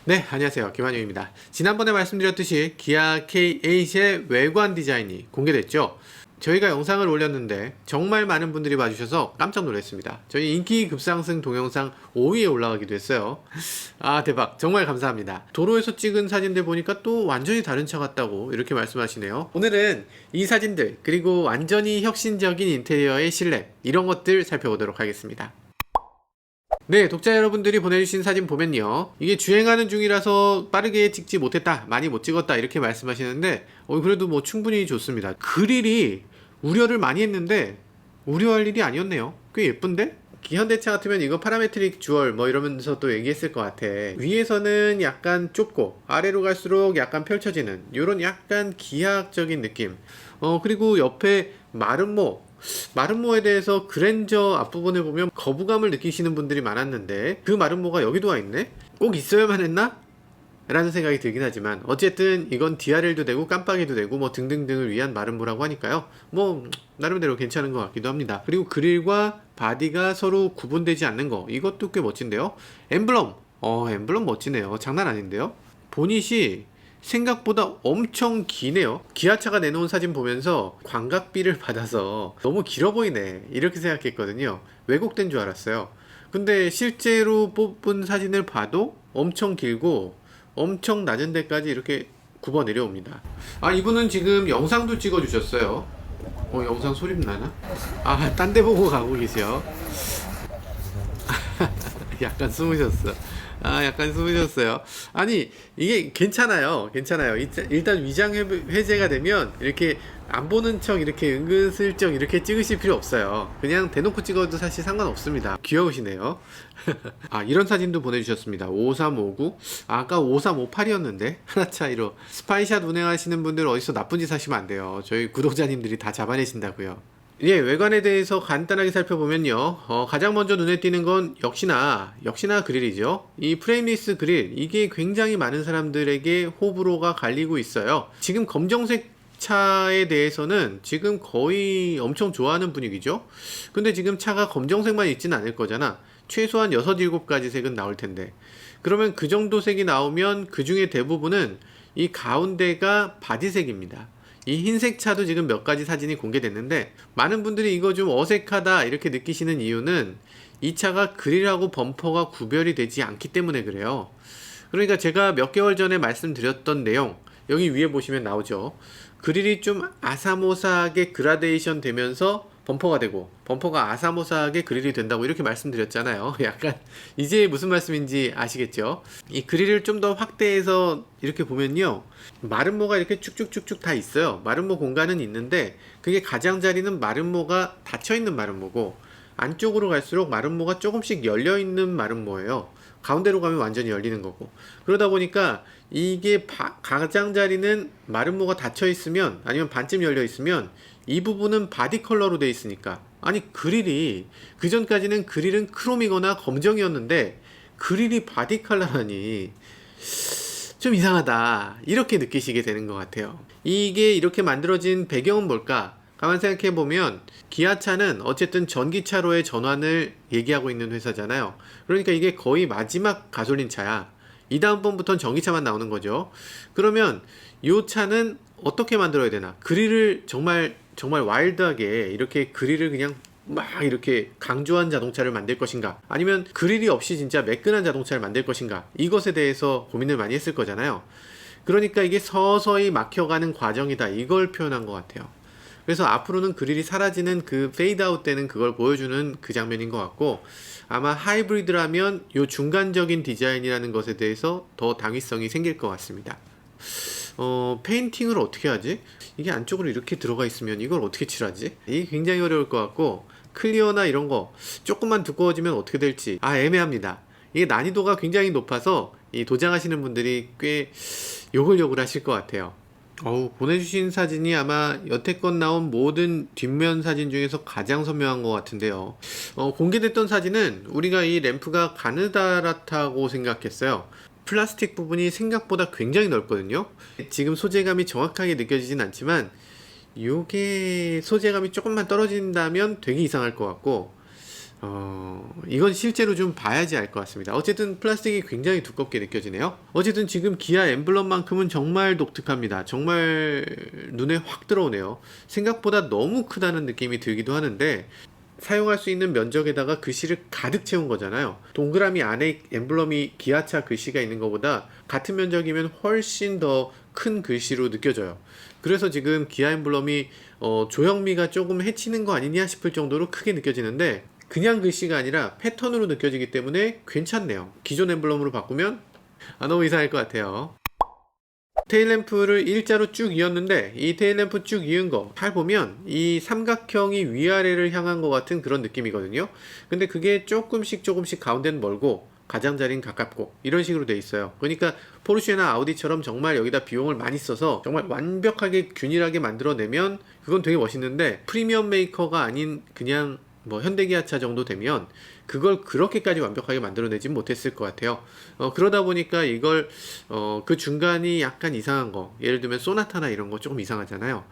네, 안녕하세요. 김한용입니다. 지난번에 말씀드렸듯이 기아 K8의 외관 디자인이 공개됐죠. 저희가 영상을 올렸는데 정말 많은 분들이 봐주셔서 깜짝 놀랐습니다. 저희 인기 급상승 동영상 5위에 올라가기도 했어요. 아, 대박. 정말 감사합니다. 도로에서 찍은 사진들 보니까 또 완전히 다른 차 같다고 이렇게 말씀하시네요. 오늘은 이 사진들, 그리고 완전히 혁신적인 인테리어의 실내, 이런 것들 살펴보도록 하겠습니다. 네, 독자 여러분들이 보내주신 사진 보면요, 이게 주행하는 중이라서 빠르게 찍지 못했다, 많이 못 찍었다, 이렇게 말씀하시는데 그래도 뭐 충분히 좋습니다. 그릴이 우려를 많이 했는데 우려할 일이 아니었네요. 꽤 예쁜데? 현대차 같으면 이거 파라메트릭 주얼 뭐 이러면서 또 얘기했을 것 같아. 위에서는 약간 좁고 아래로 갈수록 약간 펼쳐지는 요런 약간 기하학적인 느낌. 그리고 옆에 마름모에 대해서 그랜저 앞부분에 보면 거부감을 느끼시는 분들이 많았는데 그 마름모가 여기도 와 있네? 꼭 있어야만 했나? 라는 생각이 들긴 하지만 어쨌든 이건 DRL도 되고 깜빡이도 되고 뭐 등등등을 위한 마름모라고 하니까요, 뭐 나름대로 괜찮은 것 같기도 합니다. 그리고 그릴과 바디가 서로 구분되지 않는 거, 이것도 꽤 멋진데요. 엠블럼 멋지네요. 장난 아닌데요. 보닛이 생각보다 엄청 기네요. 기아차가 내놓은 사진 보면서 광각비를 받아서 너무 길어 보이네, 이렇게 생각했거든요. 왜곡된 줄 알았어요. 근데 실제로 뽑은 사진을 봐도 엄청 길고 엄청 낮은 데까지 이렇게 굽어 내려옵니다. 아, 이분은 지금 영상도 찍어 주셨어요. 영상 소리 나나? 아, 딴 데 보고 가고 계셔. 약간 숨으셨어. 약간 숨으셨어요. 아니, 이게 괜찮아요. 일단 위장 해제가 되면 이렇게 안 보는 척 이렇게 은근슬쩍 이렇게 찍으실 필요 없어요. 그냥 대놓고 찍어도 사실 상관없습니다. 귀여우시네요. 이런 사진도 보내주셨습니다. 5359. 아까 5358이었는데 하나 차이로. 스파이샷 운행하시는 분들 어디서 나쁜 짓 하시면 안 돼요. 저희 구독자님들이 다 잡아내신다고요. 예, 외관에 대해서 간단하게 살펴보면요, 가장 먼저 눈에 띄는 건 역시나 그릴이죠. 이 프레임리스 그릴, 이게 굉장히 많은 사람들에게 호불호가 갈리고 있어요. 지금 검정색 차에 대해서는 지금 거의 엄청 좋아하는 분위기죠. 근데 지금 차가 검정색만 있진 않을 거잖아. 최소한 6, 7가지 색은 나올 텐데, 그러면 그 정도 색이 나오면 그 중에 대부분은 이 가운데가 바디색입니다. 이 흰색 차도 지금 몇 가지 사진이 공개됐는데 많은 분들이 이거 좀 어색하다 이렇게 느끼시는 이유는 이 차가 그릴하고 범퍼가 구별이 되지 않기 때문에 그래요. 그러니까 제가 몇 개월 전에 말씀드렸던 내용, 여기 위에 보시면 나오죠. 그릴이 좀 아사모사하게 그라데이션 되면서 범퍼가 되고, 범퍼가 아사모사하게 그릴이 된다고 이렇게 말씀드렸잖아요. 약간 이제 무슨 말씀인지 아시겠죠? 이 그릴을 좀 더 확대해서 이렇게 보면요, 마름모가 이렇게 쭉쭉쭉쭉 다 있어요. 마름모 공간은 있는데 그게 가장자리는 마름모가 닫혀있는 마름모고, 안쪽으로 갈수록 마름모가 조금씩 열려있는 마름모예요. 가운데로 가면 완전히 열리는 거고. 그러다 보니까 이게 가장자리는 마름모가 닫혀 있으면, 아니면 반쯤 열려 있으면, 이 부분은 바디 컬러로 돼 있으니까, 아니 그릴이, 그전까지는 그릴은 크롬이거나 검정이었는데 그릴이 바디 컬러라니 좀 이상하다, 이렇게 느끼시게 되는 것 같아요. 이게 이렇게 만들어진 배경은 뭘까? 가만 생각해 보면 기아차는 어쨌든 전기차로의 전환을 얘기하고 있는 회사잖아요. 그러니까 이게 거의 마지막 가솔린 차야. 이 다음번부터는 전기차만 나오는 거죠. 그러면 이 차는 어떻게 만들어야 되나? 그릴을 정말 와일드하게 이렇게 그릴을 그냥 막 이렇게 강조한 자동차를 만들 것인가, 아니면 그릴이 없이 진짜 매끈한 자동차를 만들 것인가, 이것에 대해서 고민을 많이 했을 거잖아요. 그러니까 이게 서서히 막혀가는 과정이다, 이걸 표현한 것 같아요. 그래서 앞으로는 그릴이 사라지는 그 페이드아웃 되는 그걸 보여주는 그 장면인 것 같고, 아마 하이브리드라면 이 중간적인 디자인이라는 것에 대해서 더 당위성이 생길 것 같습니다. 페인팅을 어떻게 하지? 이게 안쪽으로 이렇게 들어가 있으면 이걸 어떻게 칠하지? 이게 굉장히 어려울 것 같고, 클리어나 이런 거 조금만 두꺼워지면 어떻게 될지 애매합니다. 이게 난이도가 굉장히 높아서 이 도장하시는 분들이 꽤 욕을 하실 것 같아요. 보내주신 사진이 아마 여태껏 나온 모든 뒷면 사진 중에서 가장 선명한 것 같은데요. 공개됐던 사진은 우리가 이 램프가 가느다랗다고 생각했어요. 플라스틱 부분이 생각보다 굉장히 넓거든요. 지금 소재감이 정확하게 느껴지진 않지만 요게 소재감이 조금만 떨어진다면 되게 이상할 것 같고, 이건 실제로 좀 봐야지 알 것 같습니다. 어쨌든 플라스틱이 굉장히 두껍게 느껴지네요. 어쨌든 지금 기아 엠블럼만큼은 정말 독특합니다. 정말 눈에 확 들어오네요. 생각보다 너무 크다는 느낌이 들기도 하는데, 사용할 수 있는 면적에다가 글씨를 가득 채운 거잖아요. 동그라미 안에 엠블럼이 기아차 글씨가 있는 것보다 같은 면적이면 훨씬 더 큰 글씨로 느껴져요. 그래서 지금 기아 엠블럼이 조형미가 조금 해치는 거 아니냐 싶을 정도로 크게 느껴지는데, 그냥 글씨가 아니라 패턴으로 느껴지기 때문에 괜찮네요. 기존 엠블럼으로 바꾸면 너무 이상할 것 같아요. 테일램프를 일자로 쭉 이었는데, 이 테일램프 쭉 이은 거 잘 보면 이 삼각형이 위아래를 향한 것 같은 그런 느낌이거든요. 근데 그게 조금씩 가운데는 멀고 가장자리는 가깝고 이런 식으로 돼 있어요. 그러니까 포르쉐나 아우디처럼 정말 여기다 비용을 많이 써서 정말 완벽하게 균일하게 만들어내면 그건 되게 멋있는데, 프리미엄 메이커가 아닌 그냥 뭐 현대기아차 정도 되면 그걸 그렇게까지 완벽하게 만들어내지 못했을 것 같아요. 그러다 보니까 이걸 그 중간이 약간 이상한 거, 예를 들면 소나타나 이런 거 조금 이상하잖아요.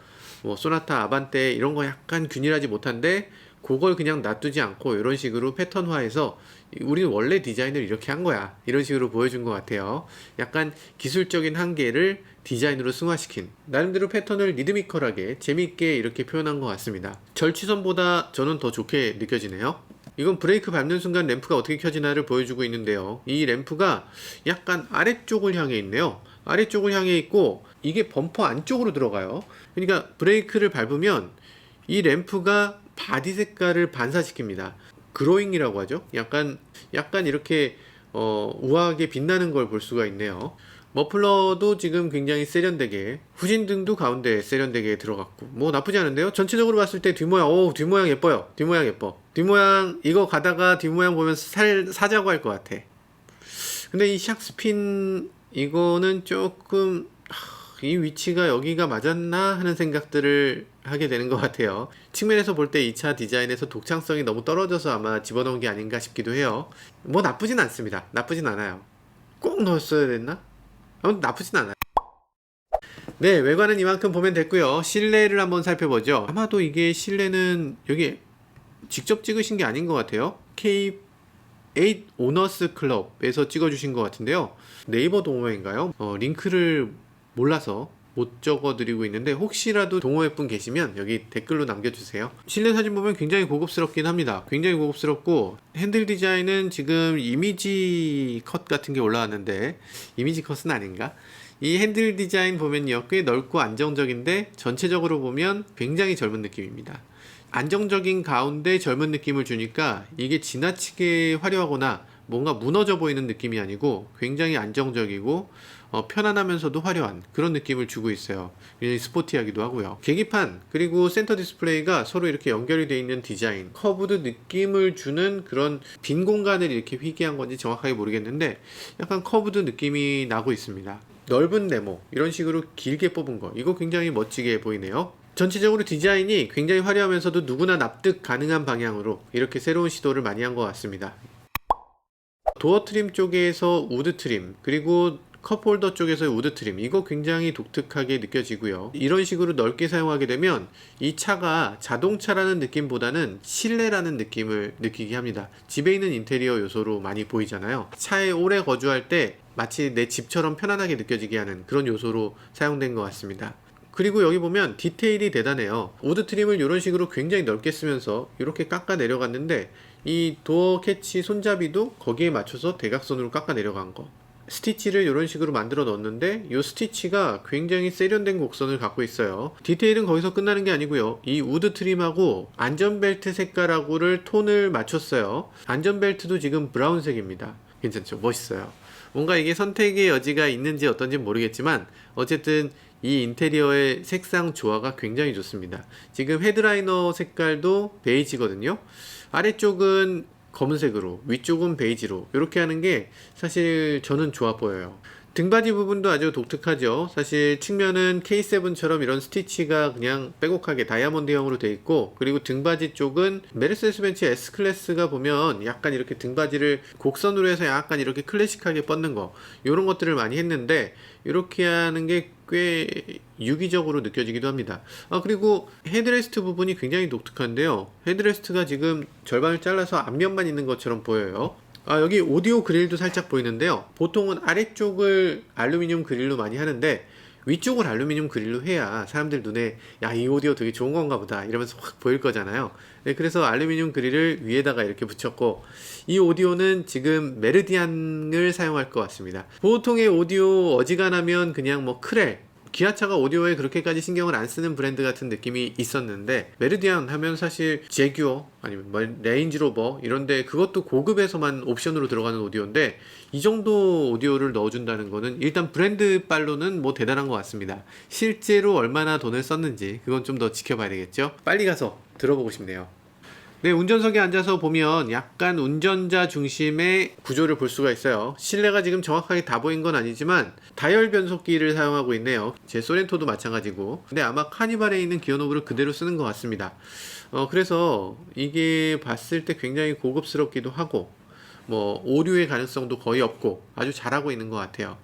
뭐 소나타, 아반떼 이런 거 약간 균일하지 못한데 그걸 그냥 놔두지 않고 이런 식으로 패턴화해서 우리는 원래 디자인을 이렇게 한 거야, 이런 식으로 보여준 것 같아요. 약간 기술적인 한계를 디자인으로 승화시킨, 나름대로 패턴을 리드미컬하게 재미있게 이렇게 표현한 것 같습니다. 절취선보다 저는 더 좋게 느껴지네요. 이건 브레이크 밟는 순간 램프가 어떻게 켜지나를 보여주고 있는데요. 이 램프가 약간 아래쪽을 향해 있네요. 아래쪽을 향해 있고 이게 범퍼 안쪽으로 들어가요. 그러니까 브레이크를 밟으면 이 램프가 바디 색깔을 반사시킵니다. 그로잉이라고 하죠. 약간 이렇게 우아하게 빛나는 걸 볼 수가 있네요. 머플러도 지금 굉장히 세련되게, 후진등도 가운데 세련되게 들어갔고 뭐 나쁘지 않은데요. 전체적으로 봤을 때 뒷모양, 뒷모양 예뻐요. 뒷모양 예뻐. 뒷모양 이거 가다가 뒷모양 보면서 사자고 할 것 같아. 근데 이 샥스핀 이거는 조금 이 위치가 여기가 맞았나 하는 생각들을 하게 되는 것 같아요. 측면에서 볼 때 이 차 디자인에서 독창성이 너무 떨어져서 아마 집어넣은 게 아닌가 싶기도 해요. 뭐 나쁘진 않습니다. 나쁘진 않아요. 꼭 넣었어야 됐나? 나쁘진 않아요. 네, 외관은 이만큼 보면 됐고요. 실내를 한번 살펴보죠. 아마도 이게 실내는 여기 직접 찍으신 게 아닌 것 같아요. K8 오너스 클럽에서 찍어주신 것 같은데요. 네이버 동호회인가요? 링크를 몰라서 못 적어드리고 있는데, 혹시라도 동호회 분 계시면 여기 댓글로 남겨주세요. 실내 사진 보면 굉장히 고급스럽긴 합니다. 굉장히 고급스럽고, 핸들 디자인은 지금 이미지 컷 같은 게 올라왔는데, 이미지 컷은 아닌가? 이 핸들 디자인 보면요, 꽤 넓고 안정적인데 전체적으로 보면 굉장히 젊은 느낌입니다. 안정적인 가운데 젊은 느낌을 주니까 이게 지나치게 화려하거나 뭔가 무너져 보이는 느낌이 아니고 굉장히 안정적이고 편안하면서도 화려한 그런 느낌을 주고 있어요. 굉장히 스포티하기도 하고요. 계기판 그리고 센터 디스플레이가 서로 이렇게 연결이 되어 있는 디자인, 커브드 느낌을 주는 그런 빈 공간을 이렇게 희귀한 건지 정확하게 모르겠는데 약간 커브드 느낌이 나고 있습니다. 넓은 네모 이런 식으로 길게 뽑은 거, 이거 굉장히 멋지게 보이네요. 전체적으로 디자인이 굉장히 화려하면서도 누구나 납득 가능한 방향으로 이렇게 새로운 시도를 많이 한 것 같습니다. 도어 트림 쪽에서 우드 트림, 그리고 컵홀더 쪽에서의 우드 트림, 이거 굉장히 독특하게 느껴지고요. 이런 식으로 넓게 사용하게 되면 이 차가 자동차라는 느낌보다는 실내라는 느낌을 느끼게 합니다. 집에 있는 인테리어 요소로 많이 보이잖아요. 차에 오래 거주할 때 마치 내 집처럼 편안하게 느껴지게 하는 그런 요소로 사용된 것 같습니다. 그리고 여기 보면 디테일이 대단해요. 우드 트림을 이런 식으로 굉장히 넓게 쓰면서 이렇게 깎아 내려갔는데, 이 도어 캐치 손잡이도 거기에 맞춰서 대각선으로 깎아 내려간 거, 스티치를 이런 식으로 만들어 넣었는데 이 스티치가 굉장히 세련된 곡선을 갖고 있어요. 디테일은 거기서 끝나는 게 아니고요, 이 우드 트림하고 안전벨트 색깔하고를 톤을 맞췄어요. 안전벨트도 지금 브라운색입니다. 괜찮죠? 멋있어요. 뭔가 이게 선택의 여지가 있는지 어떤지 모르겠지만 어쨌든 이 인테리어의 색상 조화가 굉장히 좋습니다. 지금 헤드라이너 색깔도 베이지거든요. 아래쪽은 검은색으로, 위쪽은 베이지로 이렇게 하는 게 사실 저는 좋아 보여요. 등받이 부분도 아주 독특하죠. 사실 측면은 K7처럼 이런 스티치가 그냥 빼곡하게 다이아몬드형으로 되어 있고, 그리고 등받이 쪽은 메르세데스 벤츠 S클래스가 보면 약간 이렇게 등받이를 곡선으로 해서 약간 이렇게 클래식하게 뻗는 거, 이런 것들을 많이 했는데 이렇게 하는 게 꽤 유기적으로 느껴지기도 합니다. 그리고 헤드레스트 부분이 굉장히 독특한데요. 헤드레스트가 지금 절반을 잘라서 앞면만 있는 것처럼 보여요. 여기 오디오 그릴도 살짝 보이는데요. 보통은 아래쪽을 알루미늄 그릴로 많이 하는데 위쪽을 알루미늄 그릴로 해야 사람들 눈에 야, 이 오디오 되게 좋은 건가 보다 이러면서 확 보일 거잖아요. 네, 그래서 알루미늄 그릴을 위에다가 이렇게 붙였고, 이 오디오는 지금 메르디안을 사용할 것 같습니다. 보통의 오디오 어지간하면 그냥 뭐 크렐, 기아차가 오디오에 그렇게까지 신경을 안 쓰는 브랜드 같은 느낌이 있었는데, 메르디안 하면 사실 제규어 아니면 뭐 레인지로버 이런데 그것도 고급에서만 옵션으로 들어가는 오디오인데, 이 정도 오디오를 넣어준다는 거는 일단 브랜드 빨로는 뭐 대단한 것 같습니다. 실제로 얼마나 돈을 썼는지 그건 좀 더 지켜봐야 되겠죠. 빨리 가서 들어보고 싶네요. 네, 운전석에 앉아서 보면 약간 운전자 중심의 구조를 볼 수가 있어요. 실내가 지금 정확하게 다 보인 건 아니지만 다열 변속기를 사용하고 있네요. 제 소렌토도 마찬가지고. 근데 아마 카니발에 있는 기어노브를 그대로 쓰는 것 같습니다. 그래서 이게 봤을 때 굉장히 고급스럽기도 하고, 뭐 오류의 가능성도 거의 없고 아주 잘하고 있는 것 같아요.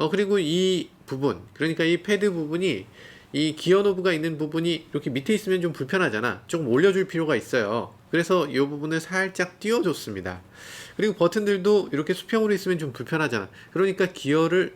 그리고 이 부분, 그러니까 이 패드 부분이, 이 기어 노브가 있는 부분이 이렇게 밑에 있으면 좀 불편하잖아. 조금 올려줄 필요가 있어요. 그래서 이 부분을 살짝 띄워줬습니다. 그리고 버튼들도 이렇게 수평으로 있으면 좀 불편하잖아. 그러니까 기어를,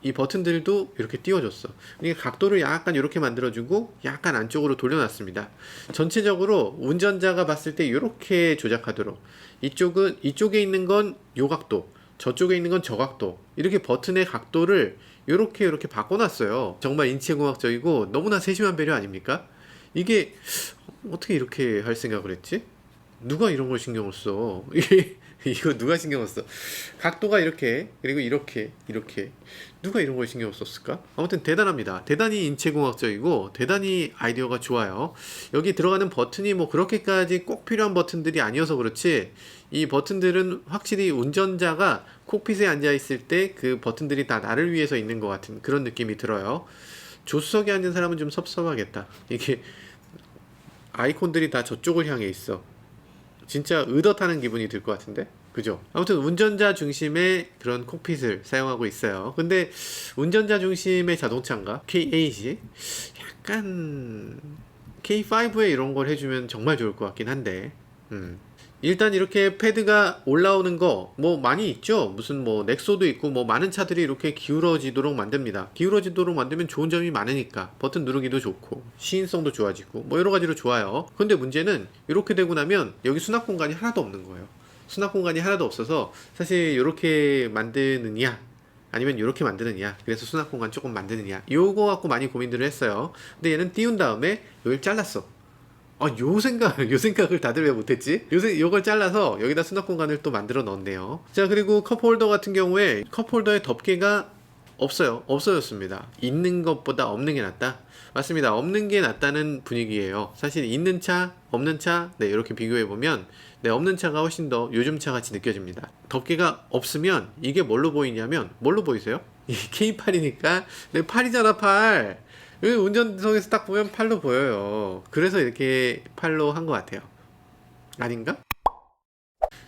이 버튼들도 이렇게 띄워줬어. 그러니까 각도를 약간 이렇게 만들어주고 약간 안쪽으로 돌려놨습니다. 전체적으로 운전자가 봤을 때 이렇게 조작하도록, 이쪽에 있는 건 요 각도, 저쪽에 있는 건 저 각도, 이렇게 버튼의 각도를 이렇게 바꿔놨어요. 정말 인체공학적이고 너무나 세심한 배려 아닙니까? 이게 어떻게 이렇게 할 생각을 했지? 누가 이런 걸 신경을 써? 이거 누가 신경을 써? 각도가 이렇게, 그리고 이렇게 누가 이런 걸 신경을 썼을까? 아무튼 대단합니다. 대단히 인체공학적이고 대단히 아이디어가 좋아요. 여기 들어가는 버튼이 뭐 그렇게까지 꼭 필요한 버튼들이 아니어서 그렇지, 이 버튼들은 확실히 운전자가 콕핏에 앉아 있을 때 그 버튼들이 다 나를 위해서 있는 것 같은 그런 느낌이 들어요. 조수석에 앉은 사람은 좀 섭섭하겠다. 이게 아이콘들이 다 저쪽을 향해 있어. 진짜 의젓하는 기분이 들 것 같은데? 그죠? 아무튼 운전자 중심의 그런 콕핏을 사용하고 있어요. 근데 운전자 중심의 자동차인가? K8이 약간 K5에 이런 걸 해주면 정말 좋을 것 같긴 한데, 일단 이렇게 패드가 올라오는 거 뭐 많이 있죠. 무슨 뭐 넥소도 있고 뭐 많은 차들이 이렇게 기울어지도록 만듭니다. 기울어지도록 만들면 좋은 점이 많으니까 버튼 누르기도 좋고 시인성도 좋아지고 뭐 여러 가지로 좋아요. 근데 문제는 이렇게 되고 나면 여기 수납 공간이 하나도 없는 거예요. 수납 공간이 하나도 없어서 사실 이렇게 만드느냐 아니면 이렇게 만드느냐, 그래서 수납 공간 조금 만드느냐, 요거 갖고 많이 고민들을 했어요. 근데 얘는 띄운 다음에 여기를 잘랐어. 요 생각을 다들 왜 못했지? 요걸 잘라서 여기다 수납 공간을 또 만들어 넣었네요. 자, 그리고 컵홀더 같은 경우에 컵홀더의 덮개가 없어졌습니다. 있는 것보다 없는 게 낫다? 맞습니다. 없는 게 낫다는 분위기예요. 사실 있는 차, 없는 차, 네, 이렇게 비교해보면, 네, 없는 차가 훨씬 더 요즘 차 같이 느껴집니다. 덮개가 없으면 이게 뭘로 보이냐면, 뭘로 보이세요? 이 K8이니까, 네, 팔이잖아, 팔. 여기 운전석에서 딱 보면 팔로 보여요. 그래서 이렇게 팔로 한 것 같아요. 아닌가?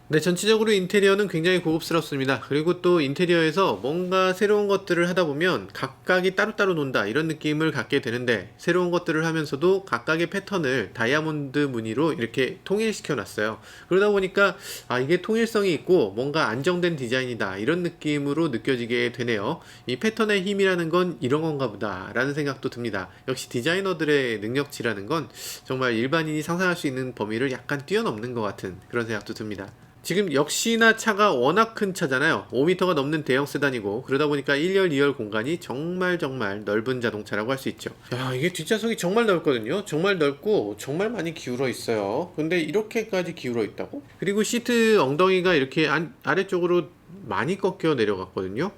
네, 전체적으로 인테리어는 굉장히 고급스럽습니다. 그리고 또 인테리어에서 뭔가 새로운 것들을 하다 보면 각각이 따로따로 논다 이런 느낌을 갖게 되는데, 새로운 것들을 하면서도 각각의 패턴을 다이아몬드 무늬로 이렇게 통일시켜 놨어요. 그러다 보니까 이게 통일성이 있고 뭔가 안정된 디자인이다 이런 느낌으로 느껴지게 되네요. 이 패턴의 힘이라는 건 이런 건가 보다 라는 생각도 듭니다. 역시 디자이너들의 능력치라는 건 정말 일반인이 상상할 수 있는 범위를 약간 뛰어넘는 것 같은 그런 생각도 듭니다. 지금 역시나 차가 워낙 큰 차잖아요. 5m가 넘는 대형 세단이고, 그러다 보니까 1열, 2열 공간이 정말 넓은 자동차라고 할 수 있죠. 야, 이게 뒷좌석이 정말 넓거든요. 정말 넓고 정말 많이 기울어 있어요. 근데 이렇게까지 기울어 있다고? 그리고 시트 엉덩이가 이렇게 아래쪽으로 많이 꺾여 내려갔거든요.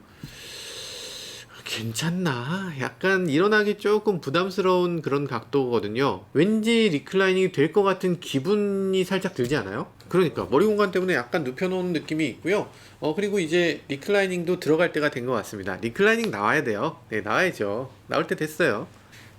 괜찮나? 약간 일어나기 조금 부담스러운 그런 각도거든요. 왠지 리클라이닝이 될 것 같은 기분이 살짝 들지 않아요? 그러니까 머리 공간 때문에 약간 눕혀놓은 느낌이 있고요. 그리고 이제 리클라이닝도 들어갈 때가 된 것 같습니다. 리클라이닝 나와야 돼요. 네, 나와야죠. 나올 때 됐어요.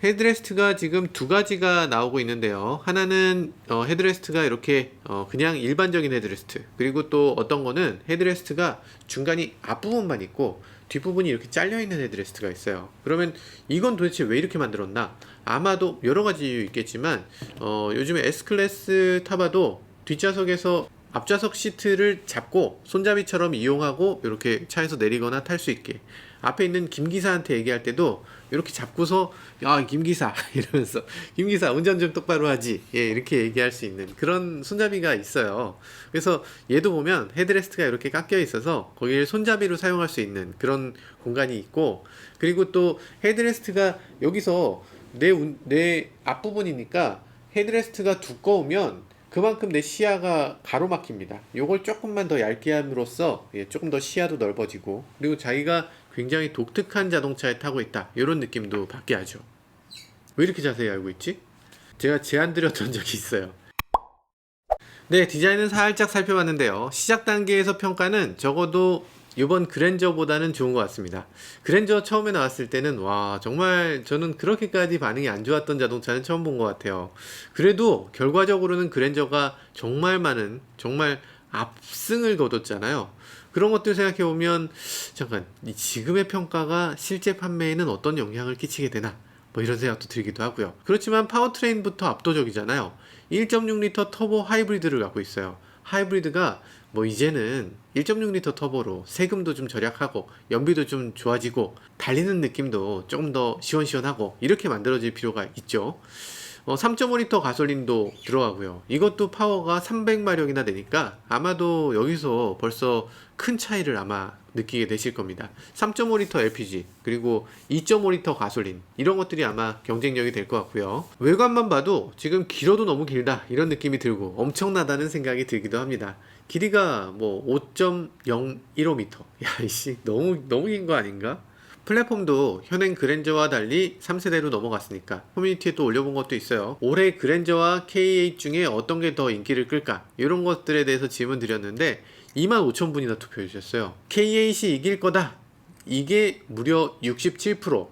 헤드레스트가 지금 두 가지가 나오고 있는데요. 하나는 헤드레스트가 이렇게 그냥 일반적인 헤드레스트, 그리고 또 어떤 거는 헤드레스트가 중간이 앞부분만 있고 뒷부분이 이렇게 잘려있는 헤드레스트가 있어요. 그러면 이건 도대체 왜 이렇게 만들었나? 아마도 여러 가지 이유 있겠지만 요즘에 S클래스 타봐도 뒷좌석에서 앞좌석 시트를 잡고 손잡이처럼 이용하고 이렇게 차에서 내리거나 탈 수 있게, 앞에 있는 김기사한테 얘기할 때도 이렇게 잡고서 야 김기사 이러면서 김기사 운전 좀 똑바로 하지, 예, 이렇게 얘기할 수 있는 그런 손잡이가 있어요. 그래서 얘도 보면 헤드레스트가 이렇게 깎여 있어서 거기를 손잡이로 사용할 수 있는 그런 공간이 있고, 그리고 또 헤드레스트가 여기서 내 앞부분이니까 헤드레스트가 두꺼우면 그만큼 내 시야가 가로막힙니다. 요걸 조금만 더 얇게 함으로써 조금 더 시야도 넓어지고, 그리고 자기가 굉장히 독특한 자동차에 타고 있다, 이런 느낌도 받게 하죠. 왜 이렇게 자세히 알고 있지? 제가 제안 드렸던 적이 있어요. 네, 디자인은 살짝 살펴봤는데요. 시작 단계에서 평가는 적어도 이번 그랜저보다는 좋은 것 같습니다. 그랜저 처음에 나왔을 때는 와 정말 저는 그렇게까지 반응이 안 좋았던 자동차는 처음 본 것 같아요. 그래도 결과적으로는 그랜저가 정말 많은, 정말 압승을 거뒀잖아요. 그런 것들 생각해보면 잠깐 이 지금의 평가가 실제 판매에는 어떤 영향을 끼치게 되나, 뭐 이런 생각도 들기도 하고요. 그렇지만 파워트레인부터 압도적이잖아요. 1.6L 터보 하이브리드를 갖고 있어요. 하이브리드가 뭐 이제는 1.6L 터보로 세금도 좀 절약하고 연비도 좀 좋아지고 달리는 느낌도 조금 더 시원시원하고 이렇게 만들어질 필요가 있죠. 3.5L 가솔린도 들어가고요. 이것도 파워가 300마력이나 되니까 아마도 여기서 벌써 큰 차이를 아마 느끼게 되실 겁니다. 3.5L LPG 그리고 2.5L 가솔린, 이런 것들이 아마 경쟁력이 될 것 같고요. 외관만 봐도 지금 길어도 너무 길다 이런 느낌이 들고 엄청나다는 생각이 들기도 합니다. 길이가 뭐 5.015m, 야 이씨 너무 긴 거 아닌가? 플랫폼도 현행 그랜저와 달리 3세대로 넘어갔으니까 커뮤니티에 또 올려본 것도 있어요. 올해 그랜저와 K8 중에 어떤 게 더 인기를 끌까, 이런 것들에 대해서 질문 드렸는데 25,000분이나 투표해 주셨어요. K8이 이길 거다, 이게 무려 67%,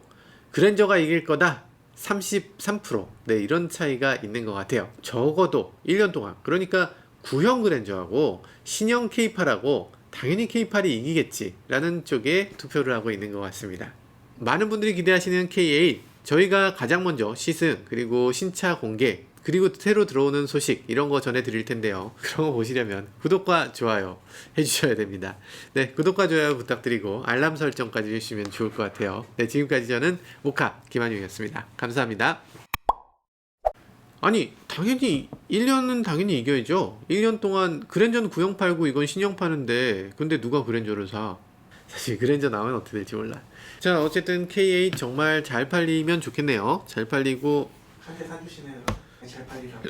그랜저가 이길 거다 33%, 네, 이런 차이가 있는 것 같아요. 적어도 1년 동안, 그러니까 구형 그랜저하고 신형 K8하고 당연히 K8이 이기겠지 라는 쪽에 투표를 하고 있는 것 같습니다. 많은 분들이 기대하시는 K8, 저희가 가장 먼저 시승 그리고 신차 공개 그리고 새로 들어오는 소식 이런 거 전해드릴 텐데요. 그런 거 보시려면 구독과 좋아요 해주셔야 됩니다. 네, 구독과 좋아요 부탁드리고 알람 설정까지 해주시면 좋을 것 같아요. 네, 지금까지 저는 모카 김한용이었습니다. 감사합니다. 아니 당연히 1년은 당연히 이겨야죠. 1년 동안 그랜저는 구형 팔고 이건 신형 파는데 근데 누가 그랜저를 사? 사실 그랜저 나오면 어떻게 될지 몰라. 자, 어쨌든 K8 정말 잘 팔리면 좋겠네요. 잘 팔리고 한 대 사주시면 잘 팔리라고.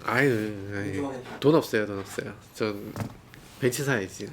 아유, 돈 없어요. 전 벤츠 사야지.